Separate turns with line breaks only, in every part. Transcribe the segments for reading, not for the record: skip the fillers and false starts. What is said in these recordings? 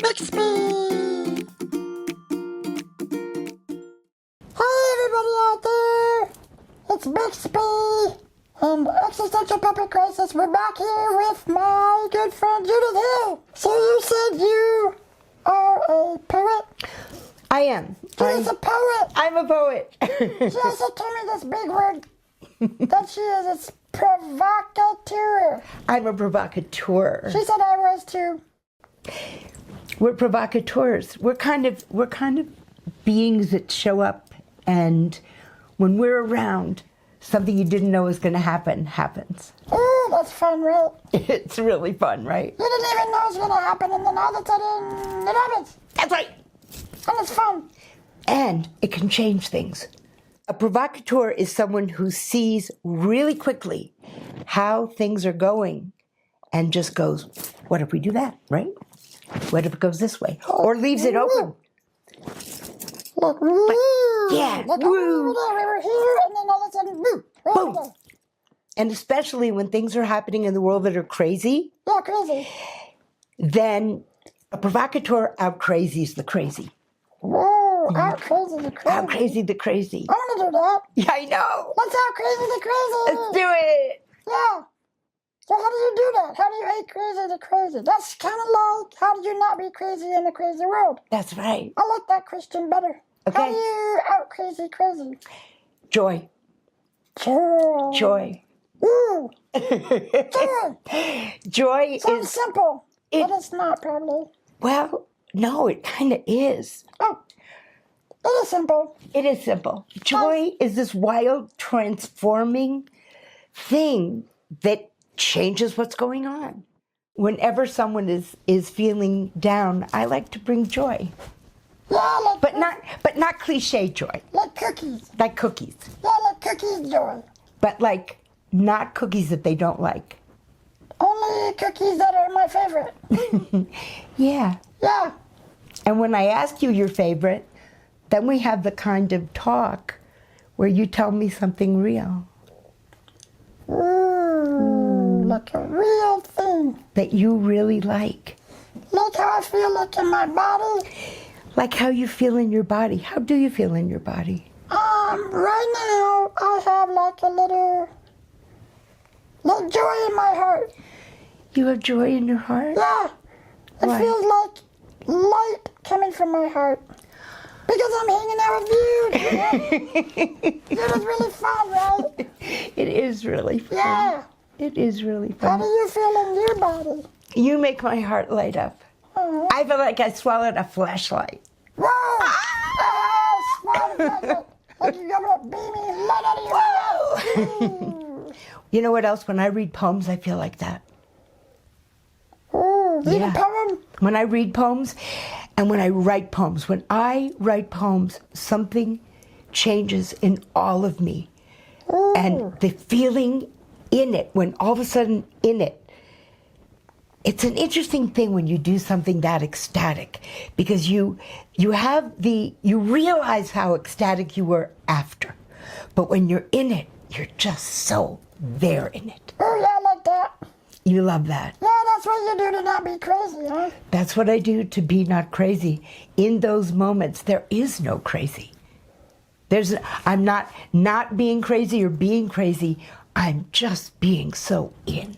Bixby! Hi everybody out there! It's Bixby and Existential Puppet Crisis. We're back here with my good friend Judyth Hill. So you said you are a poet?
I am.
She's a poet!
I'm a poet.
She also told me this big word that she is. It's provocateur.
I'm a provocateur.
She said I was too.
We're provocateurs. We're kind of beings that show up, and when we're around, something you didn't know was going to happen happens.
Ooh, that's fun, right?
It's really fun, right?
You didn't even know it was going to happen, and then all of a sudden, it happens.
That's right.
And it's fun.
And it can change things. A provocateur is someone who sees really quickly how things are going and just goes, what if we do that, right? What if it goes this way? Or leaves it open.
Look, woo!
Yeah,
Like,
woo!
we were here, and then all of a sudden, woo!
Boom! And especially when things are happening in the world that are crazy,
Yeah, crazy.
then a provocateur out-crazies the crazy.
Whoa, out crazy the crazy.
Out-crazy the crazy.
I want to do that.
Yeah, I know.
Let's out crazy the crazy.
Let's do it.
Yeah. So how do you do that? How do you hate crazy the crazy? That's kind of like, how do you not be crazy in a crazy world?
That's right.
I like that question better.
Okay.
How do you out crazy crazy?
Joy.
Joy.
Joy.
Ooh. Joy.
Joy
Sounds
is,
simple, but it's not probably.
well, no, it kind of is.
Oh, it is simple.
It is simple. Joy is this wild, transforming thing that changes what's going on. Whenever someone is feeling down, I like to bring joy.
Yeah,
But not cliche joy,
like cookies.
like cookies.
Yeah, like cookies joy.
But like not cookies that they don't like.
Only cookies that are my favorite.
Yeah.
Yeah.
And when I ask you your favorite, then we have the kind of talk where you tell me something real.
Ooh, like a real thing.
That you really like.
Like how I feel like in my body.
Like how you feel in your body. How do you feel in your body?
Right now I have like a little joy in my heart.
You have joy in your heart?
Yeah. It
Why?
feels like light coming from my heart. Because I'm hanging out with you. It is really fun, right?
It is really fun.
Yeah.
It is really
How
fun.
do you feel in your body?
You make my heart light up.
Oh.
I feel like I swallowed a flashlight.
Whoa! Oh, smart. Like you're gonna beam me light out of your mouth.
You know what else? When I read poems, I feel like that.
Ooh, read
Yeah.
a poem?
When I read poems and when I write poems. When I write poems, something changes in all of me.
Ooh.
And the feeling in it, when all of a sudden in it, it's an interesting thing when you do something that ecstatic, because you realize how ecstatic you were after. But when you're in it, you're just so there in it.
Oh, yeah, I like that.
You love that.
Yeah, that's what you do to not be crazy, huh?
That's what I do to be not crazy. In those moments, there is no crazy. I'm not being crazy or being crazy. I'm just being so in.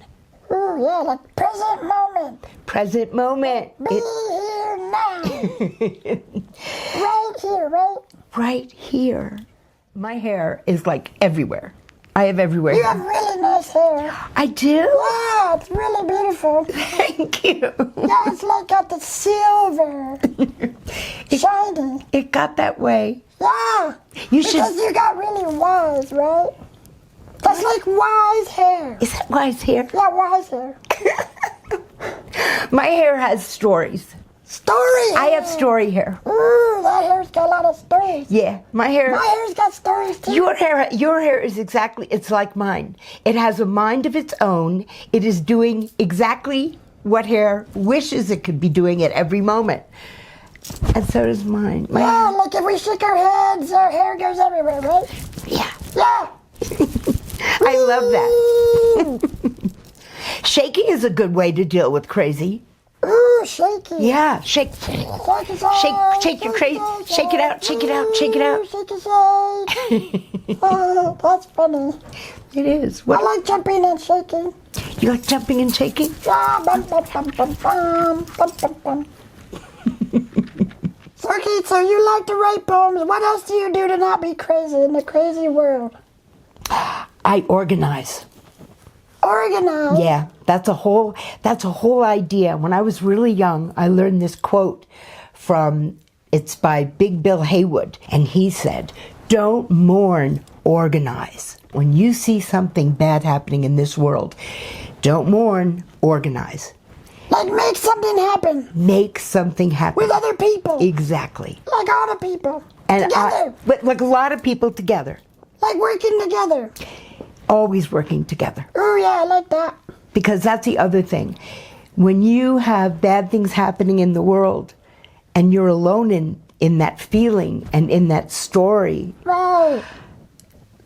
Ooh, yeah, like present moment.
Present moment.
Be here now. Right here, right?
Right here. My hair is like everywhere. I have everywhere.
You have really nice hair.
I do?
Yeah, it's really beautiful.
Thank you.
Yeah, it's like got the silver. Shiny.
It got that way.
Yeah.
You
Because you got really wise, right? That's like wise hair.
Is that wise hair?
Yeah, wise hair.
My hair has stories.
Story
I have
hair.
story hair.
Ooh, that hair's got a lot of stories.
Yeah, my hair.
My hair's got stories too.
Your hair is exactly, it's like mine. It has a mind of its own. It is doing exactly what hair wishes it could be doing at every moment. And so does mine.
Yeah, like if we shake our heads, our hair goes everywhere, right?
Yeah.
Yeah.
I love that. Shaking is a good way to deal with crazy.
Ooh, shaky.
Yeah, shake,
Shake,
shake your crazy, shake it out, shake it out, shake it out.
Shake it, shake. Oh, that's funny.
It is.
I
What
like jumping and shaking.
you like jumping and shaking?
Yeah, bum, bum, bum, bum, bum, bum, bum, bum. Okay, so you like to write poems. What else do you do to not be crazy in the crazy world?
I organize.
Organize.
Yeah, that's a whole idea. When I was really young, I learned this quote it's by Big Bill Haywood, and he said, "Don't mourn, organize." When you see something bad happening in this world, don't mourn, organize.
Like make something happen
Make something happen.
with other people.
Exactly.
Like all the people.
And
Together.
but like a lot of people together.
Like working together.
Always working together.
Oh yeah, I like that.
Because that's the other thing. When you have bad things happening in the world and you're alone in that feeling and in that story,
Right.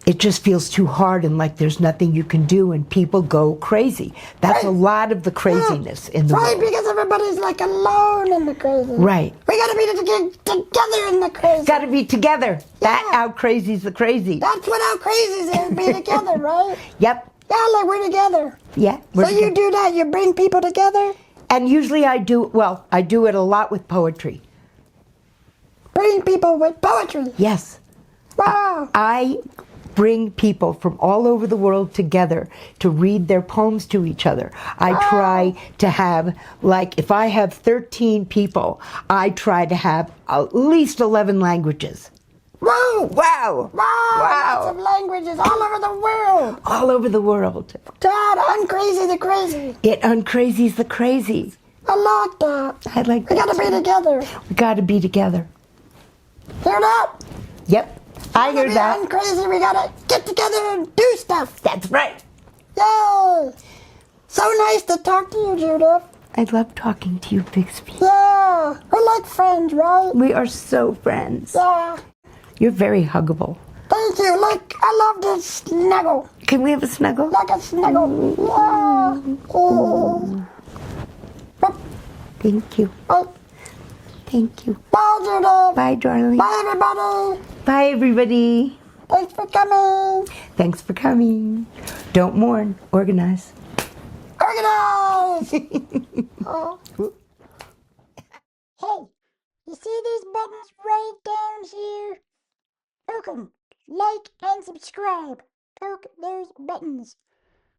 it just feels too hard and like there's nothing you can do and people go crazy. That's
Right.
a lot of the craziness in the
Right,
world.
because everybody's like alone in the crazy.
Right.
We gotta be together in the crazy.
Got to be together. That
Yeah.
out crazy's the crazy.
That's what our crazies is, be together, right?
Yep.
Yeah, like we're together.
Yeah.
So you do that, you bring people together?
And usually I do it a lot with poetry.
Bring people with poetry.
Yes.
Wow.
I bring people from all over the world together to read their poems to each other. I try to have, like, if I have 13 people, I try to have at least 11 languages.
Whoa.
Wow!
Wow. Lots of languages all over the world.
All over the world.
Dad, uncrazy the crazy.
It uncrazies the crazy.
I like that.
I like
We
that.
gotta be together.
We gotta be together.
Hear that?
Yep. I hear that.
Uncrazy, we gotta get together and do stuff.
That's right.
Yay! So nice to talk to you, Judyth.
I love talking to you, Bixby.
Yeah, we're like friends, right?
We are so friends.
Yeah.
You're very huggable.
Thank you. Like, I love to snuggle.
Can we have a snuggle?
Like a snuggle. Yeah. Oh.
Thank you.
Bye,
Thank you.
Judyth.
Bye, darling.
Bye, everybody.
Bye, everybody.
Thanks for coming.
Thanks for coming. Don't mourn. Organize.
Organize. Oh. Hey, you see these buttons right down here? Poke 'em. Like and subscribe. Poke those buttons.